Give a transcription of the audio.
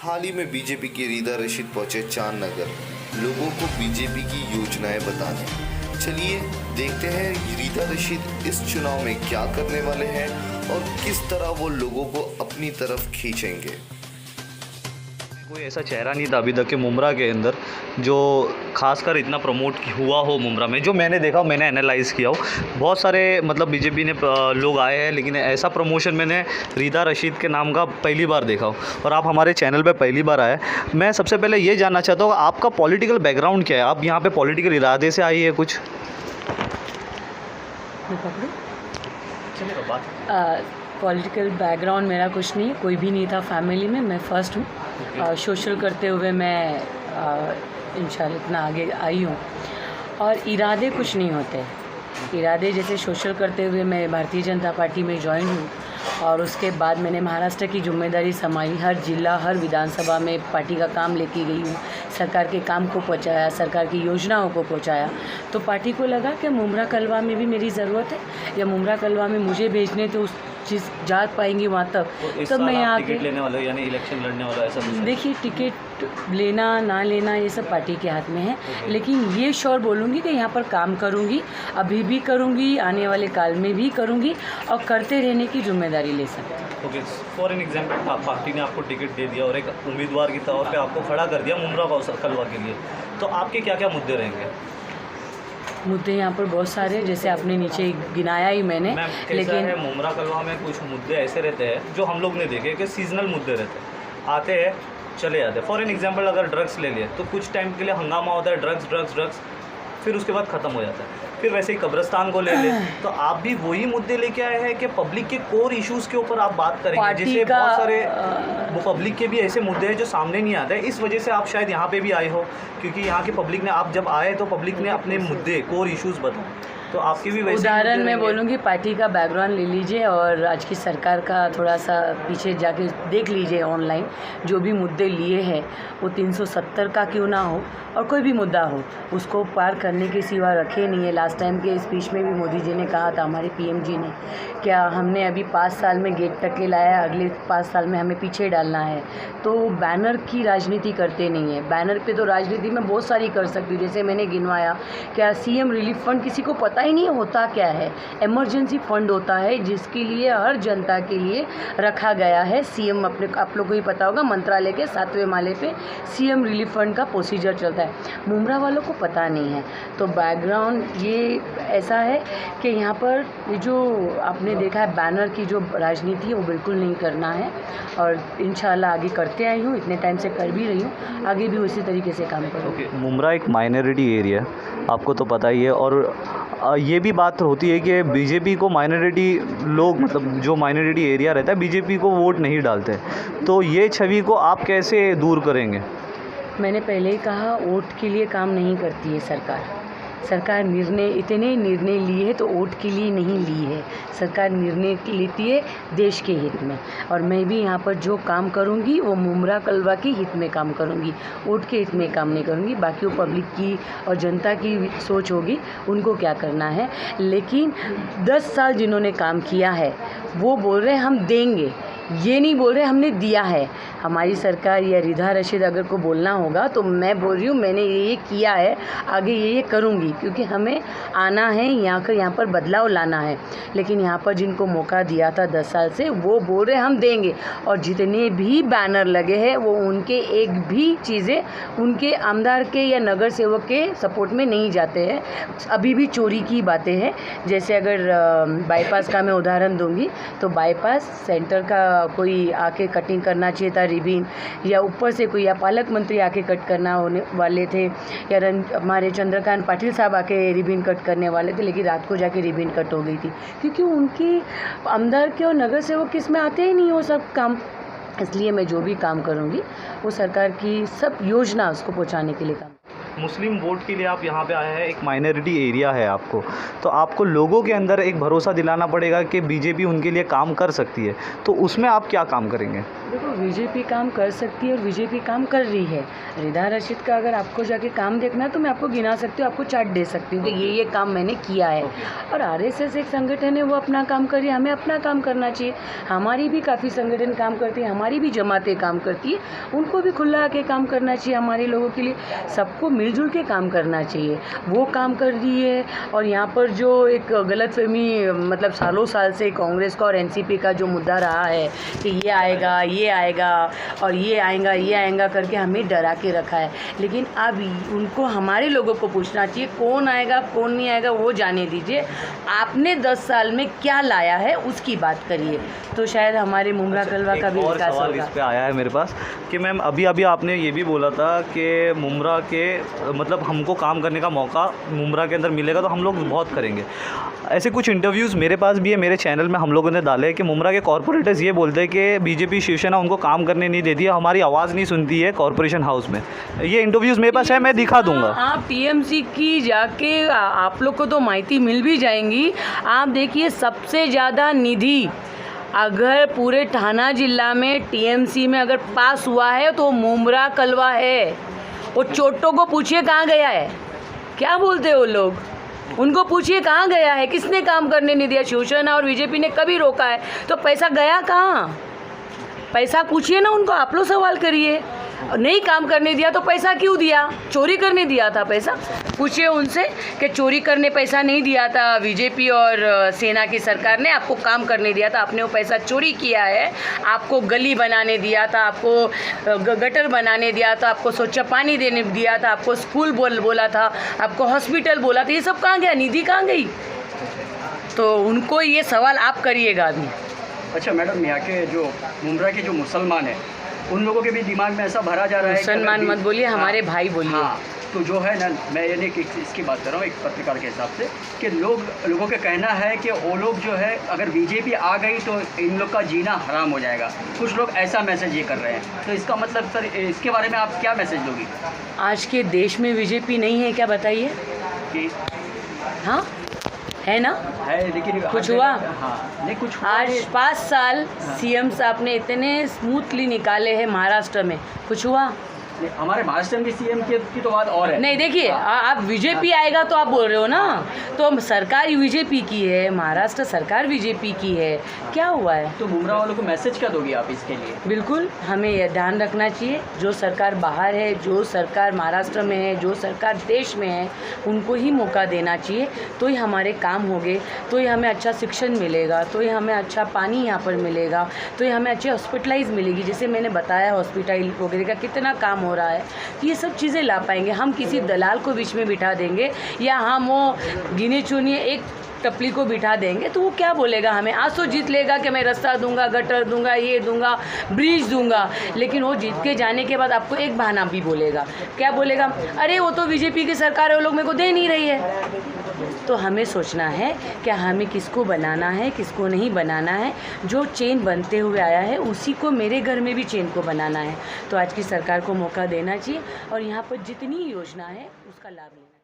हाल ही में बीजेपी के रीदा रशीद पहुंचे चांद नगर लोगों को बीजेपी की योजनाएं बताने। चलिए देखते हैं रीदा रशीद इस चुनाव में क्या करने वाले हैं और किस तरह वो लोगों को अपनी तरफ खींचेंगे। कोई ऐसा चेहरा नहीं था अभी तक के मुमरा के अंदर जो खासकर इतना प्रमोट हुआ हो मुमरा में, जो मैंने देखा, मैंने एनालाइज़ किया हो। बहुत सारे मतलब बीजेपी ने लोग आए हैं, लेकिन ऐसा प्रमोशन मैंने रीदा रशीद के नाम का पहली बार देखा हो। और आप हमारे चैनल पे पहली बार आए। मैं सबसे पहले ये जानना चाहता हूँ आपका पॉलिटिकल बैकग्राउंड क्या है? आप यहाँ पे पॉलिटिकल इरादे से आई है कुछ? पॉलिटिकल बैकग्राउंड मेरा कुछ नहीं, कोई भी नहीं था फैमिली में। मैं फ़र्स्ट हूँ। सोशल करते हुए मैं इंशाल्लाह इतना आगे आई हूँ। और इरादे कुछ नहीं होते। इरादे जैसे सोशल करते हुए मैं भारतीय जनता पार्टी में ज्वाइन हूँ और उसके बाद मैंने महाराष्ट्र की जिम्मेदारी संभाली। हर जिला, हर विधानसभा में पार्टी का काम लेके गई हूँ। सरकार के काम को पहुँचाया, सरकार की योजनाओं को पहुँचाया। तो पार्टी को लगा कि मुमरा कलवा में भी मेरी ज़रूरत है, या मुमरा कलवा में मुझे भेजने तो उस चीज़ जा पाएंगी वहाँ तक। तो मैं यहाँ टिकट लेने वाले यानी इलेक्शन लड़ने वाला ऐसा कुछ है? देखिए, टिकट लेना ना लेना ये सब पार्टी के हाथ में है, लेकिन ये श्योर बोलूँगी कि यहाँ पर काम करूँगी, अभी भी करूँगी, आने वाले काल में भी करूँगी और करते रहने की जिम्मेदारी ले सकती हूँ। Okay, for an example party ने आपको टिकट दे दिया और एक उम्मीदवार के तौर पे आपको खड़ा कर दिया मुमरा कलवा के लिए, तो आपके क्या क्या मुद्दे रहेंगे? मुद्दे यहाँ पर बहुत सारे, जैसे आपने नीचे गिनाया ही मैंने, लेकिन मुमरा कलवा में कुछ मुद्दे ऐसे रहते हैं जो हम लोग ने देखे कि सीजनल मुद्दे रहते हैं, आते हैं चले जाते हैं। फॉर एन एग्जांपल अगर ड्रग्स ले लिए तो कुछ टाइम के लिए हंगामा होता है, ड्रग्स, फिर उसके बाद ख़त्म हो जाता है। फिर वैसे ही कब्रिस्तान को ले ले तो आप भी वही मुद्दे लेके आए हैं कि पब्लिक के कोर इश्यूज़ के ऊपर आप बात करेंगे, जिससे बहुत सारे वो पब्लिक के भी ऐसे मुद्दे हैं जो सामने नहीं आते हैं। इस वजह से आप शायद यहाँ पे भी आए हो, क्योंकि यहाँ की पब्लिक ने, आप जब आए तो पब्लिक ने अपने मुद्दे, कोर इश्यूज़ बताए, तो आपके भी वैसे उदाहरण मैं बोलूँगी। पार्टी का बैकग्राउंड ले लीजिए और आज की सरकार का थोड़ा सा पीछे जाके देख लीजिए। ऑनलाइन जो भी मुद्दे लिए हैं वो 370 का क्यों ना हो और कोई भी मुद्दा हो, उसको पार करने के सिवा रखे नहीं है। लास्ट टाइम के स्पीच में भी मोदी जी ने कहा था, हमारे पीएम जी ने, क्या हमने अभी 5 साल में गेट तक के लाया, अगले 5 साल में हमें पीछे डालना है। तो बैनर की राजनीति करते नहीं है। बैनर पे तो राजनीति में बहुत सारी कर सकती हूँ, जैसे मैंने गिनवाया। क्या सीएम रिलीफ फंड किसी को पता ही नहीं होता क्या है? इमरजेंसी फंड होता है जिसके लिए हर जनता के लिए रखा गया है। सीएम अपने, आप लोगों को ही पता होगा, मंत्रालय के 7वें माले पे सीएम रिलीफ फंड का प्रोसीजर चलता है। मुमरा वालों को पता नहीं है। तो बैकग्राउंड ये ऐसा है कि यहाँ पर जो आपने देखा है बैनर की जो राजनीति है वो बिल्कुल नहीं करना है, और इंशाल्लाह आगे करते आई हूँ, इतने टाइम से कर भी रही हूँ, आगे भी उसी तरीके से काम करूँगी। मुमरा एक माइनॉरिटी एरिया है, आपको तो पता ही है, और ये भी बात होती है कि बीजेपी को माइनॉरिटी लोग, मतलब जो माइनॉरिटी एरिया रहता है, बीजेपी को वोट नहीं डालते। तो ये छवि को आप कैसे दूर करेंगे? मैंने पहले ही कहा, वोट के लिए काम नहीं करती है सरकार। सरकार इतने निर्णय लिए हैं तो वोट के लिए नहीं ली है। सरकार निर्णय लेती है देश के हित में, और मैं भी यहाँ पर जो काम करूँगी वो मुमरा कलवा के हित में काम करूँगी, वोट के हित में काम नहीं करूँगी। बाकी वो पब्लिक की और जनता की सोच होगी, उनको क्या करना है। लेकिन 10 साल जिन्होंने काम किया है वो बोल रहे हैं हम देंगे, ये नहीं बोल रहे हमने दिया है। हमारी सरकार या रीदा रशीद अगर को बोलना होगा तो मैं बोल रही हूँ मैंने ये किया है, आगे ये करूँगी, क्योंकि हमें आना है यहाँ पर बदलाव लाना है। लेकिन यहाँ पर जिनको मौका दिया था 10 साल से, वो बोल रहे हम देंगे, और जितने भी बैनर लगे हैं वो उनके एक भी चीज़ें उनके आमदार के या नगर सेवक के सपोर्ट में नहीं जाते हैं। अभी भी चोरी की बातें हैं। जैसे अगर बाईपास का मैं उदाहरण दूँगी तो बाईपास सेंटर का कोई आके कटिंग करना चाहिए था रिबन, या ऊपर से कोई, या पालक मंत्री आके कट करना होने वाले थे, या हमारे चंद्रकांत पाटिल साहब आके रिबन कट करने वाले थे, लेकिन रात को जाके रिबन कट हो गई थी, क्योंकि उनकी आमदार के और नगर सेवक किसमें आते ही नहीं हो सब काम। इसलिए मैं जो भी काम करूँगी वो सरकार की सब योजना उसको पहुँचाने के लिए काम। मुस्लिम वोट के लिए आप यहाँ पे आए हैं, एक माइनॉरिटी एरिया है आपको, तो आपको लोगों के अंदर एक भरोसा दिलाना पड़ेगा कि बीजेपी उनके लिए काम कर सकती है, तो उसमें आप क्या काम करेंगे? देखो, बीजेपी काम कर सकती है और बीजेपी काम कर रही है। रिदा रशीद का अगर आपको जाके काम देखना है तो मैं आपको गिना सकती हूँ, आपको चार्ट दे सकती हूँ कि ये काम मैंने किया है। और आरएसएस एक संगठन है, वो अपना काम कर रही है, हमें अपना काम करना चाहिए। हमारी भी काफ़ी संगठन काम करती है, हमारी भी जमातें काम करती है, उनको भी खुला आके काम करना चाहिए। हमारे लोगों के लिए सबको मिलजुल के काम करना चाहिए, वो काम कर रही है। और यहाँ पर जो एक गलतफहमी मतलब सालों साल से कांग्रेस का और एनसीपी का जो मुद्दा रहा है कि ये आएगा और ये आएगा करके हमें डरा के रखा है। लेकिन अब उनको हमारे लोगों को पूछना चाहिए कौन आएगा कौन नहीं आएगा वो जाने दीजिए। आपने 10 साल में क्या लाया है उसकी बात करिए, तो शायद हमारे मुमरा कलवा का भी विकास सवाल होगा। इस पे आया है मेरे पास कि मैम अभी आपने ये भी बोला था कि मुमरा के मतलब हमको काम करने का मौका मुमरा के अंदर मिलेगा तो हम लोग बहुत करेंगे। ऐसे कुछ इंटरव्यूज़ मेरे पास भी है, मेरे चैनल में हम लोगों ने डाले कि मुमरा के कॉर्पोरेटर्स ये बोलते हैं कि बीजेपी शिवसेना उनको काम करने नहीं देती है, हमारी आवाज़ नहीं सुनती है कॉर्पोरेशन हाउस में। ये इंटरव्यूज़ मेरे पास है, मैं दिखा दूंगा। आप टीएमसी की जाके आप लोग को तो माहिती मिल भी जाएंगी। आप देखिए, सबसे ज़्यादा निधि अगर पूरे ठाना जिला में टीएमसी में अगर पास हुआ है तो मुमरा कलवा है। वो चोटों को पूछिए कहाँ गया है, क्या बोलते हो लोग, उनको पूछिए कहाँ गया है, किसने काम करने नहीं दिया। शिवसेना और बीजेपी ने कभी रोका है, तो पैसा गया कहाँ, पैसा पूछिए ना उनको, आप लोग सवाल करिए। नहीं काम करने दिया तो पैसा क्यों दिया, चोरी करने दिया था पैसा, पूछिए उनसे कि चोरी करने पैसा नहीं दिया था बीजेपी और सेना की सरकार ने, आपको काम करने दिया था, आपने वो पैसा चोरी किया है। आपको गली बनाने दिया था, आपको गटर बनाने दिया था, आपको स्वच्छ पानी देने दिया था, आपको स्कूल बोला था, आपको हॉस्पिटल बोला था, ये सब कहाँ गया, निधि कहाँ गई? तो उनको ये सवाल आप करिएगा अभी। अच्छा मैडम, यहाँ के जो मुमरा के जो मुसलमान हैं उन लोगों के भी दिमाग में ऐसा भरा जा रहा है, मुसलमान मत बोलिए, हमारे भाई बोलिए। हाँ, तो जो है ना, मैं यानी कि इसकी बात कर रहा हूँ एक पत्रकार के हिसाब से कि लोगों का कहना है कि वो लोग जो है अगर बीजेपी आ गई तो इन लोग का जीना हराम हो जाएगा। कुछ लोग ऐसा मैसेज ये कर रहे हैं, तो इसका मतलब सर इसके बारे में आप क्या मैसेज दोगी? आज के देश में बीजेपी नहीं है क्या, बताइए? कि हाँ है ना, है, लेकिन कुछ हुआ? हाँ, नहीं कुछ हुआ। आज 5 साल सीएम साहब ने इतने स्मूथली निकाले हैं महाराष्ट्र में, कुछ हुआ? हमारे महाराष्ट्र के सीएम की तो बात और है। नहीं, देखिए, आप बीजेपी आएगा तो आप बोल रहे हो ना, तो सरकार बीजेपी की है, महाराष्ट्र सरकार बीजेपी की है, क्या हुआ है? तो मुमरा वालों को मैसेज क्या दोगी आप इसके लिए? बिल्कुल, हमें यह ध्यान रखना चाहिए, जो सरकार बाहर है, जो सरकार महाराष्ट्र में है, जो सरकार देश में है, उनको ही मौका देना चाहिए, तो ही हमारे काम होंगे, तो ही हमें अच्छा शिक्षण मिलेगा, तो ही हमें अच्छा पानी यहाँ पर मिलेगा, तो ही हमें अच्छी हॉस्पिटलाइज मिलेगी। जैसे मैंने बताया हॉस्पिटल वगैरह का कितना काम हो रहा है, ये सब चीज़ें ला पाएंगे। हम किसी दलाल को बीच में बिठा देंगे या हम वो गिने चुनिए एक टपली को बिठा देंगे तो वो क्या बोलेगा हमें? आज तो जीत लेगा कि मैं रास्ता दूंगा, गटर दूंगा, ये दूंगा, ब्रिज दूंगा, लेकिन वो जीत के जाने के बाद आपको एक बहाना भी बोलेगा। क्या बोलेगा? अरे वो तो बीजेपी की सरकार है, वो लोग मेरे को दे नहीं रही है। तो हमें सोचना है कि हमें किसको बनाना है, किसको नहीं बनाना है। जो चेन बनते हुए आया है उसी को मेरे घर में भी चेन को बनाना है। तो आज की सरकार को मौका देना चाहिए और यहाँ पर जितनी योजना है उसका लाभ लेना।